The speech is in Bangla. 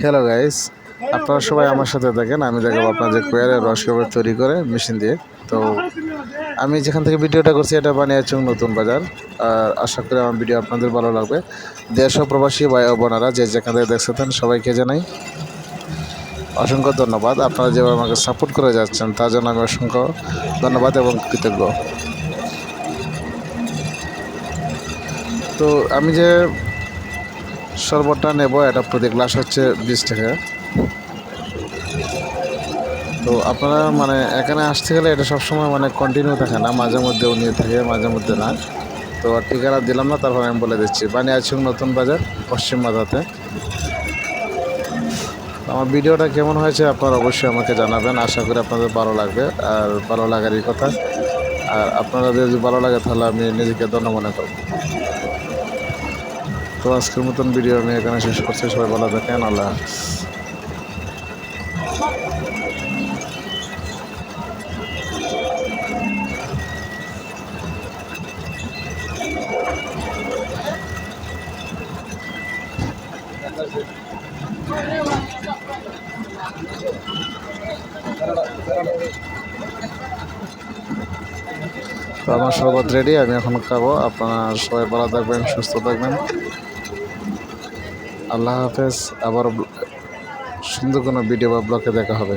হ্যালো গাইস, আপনারা সবাই আমার সাথে দেখেন। আমি দেখাবো আপনাদের কোয়ারের রস কভার তৈরি করে মেশিন দিয়ে। তো আমি যেখান থেকে ভিডিওটা করছি এটা বানিয়াচং নতুন বাজার। আর আশা করি আমার ভিডিও আপনাদের ভালো লাগবে। দেশ ও প্রবাসী ভাই ও বোনেরা যে যেখান থেকে দেখছেন সবাইকে জানাই অসংখ্য ধন্যবাদ। আপনারা যেভাবে আমাকে সাপোর্ট করে যাচ্ছেন তার জন্য আমি অসংখ্য ধন্যবাদ এবং কৃতজ্ঞ। তো আমি যে শরবতটা নেব এটা প্রতি গ্লাস হচ্ছে 20 টাকা। তো আপনারা এখানে আসতে গেলে এটা সবসময় কন্টিনিউ থাকে না, মাঝে মধ্যেও নিয়ে থাকে, মাঝে মধ্যে না। তো ঠিকানা দিলাম না, তারপর আমি বলে দিচ্ছি। বানিয়াচং নতুন বাজার, পশ্চিম বাজাতে। আমার ভিডিওটা কেমন হয়েছে আপনারা অবশ্যই আমাকে জানাবেন। আশা করি আপনাদের ভালো লাগবে, আর ভালো লাগারই কথা। আর আপনাদের যদি ভালো লাগে তাহলে আমি নিজেকে ধন্য মনে করব। তো আজকের মতন ভিডিও আমি এখানে শেষ করছি। সবাই ভালো থাকেন। আল্লাহ হাফিজ। তো আমার শরবত রেডি, আমি এখন খাবো। আপনারা সবাই ভালো থাকবেন, সুস্থ থাকবেন। আল্লাহ হাফেজ। আবার সুন্দর কোনো ভিডিও বা ব্লগে দেখা হবে।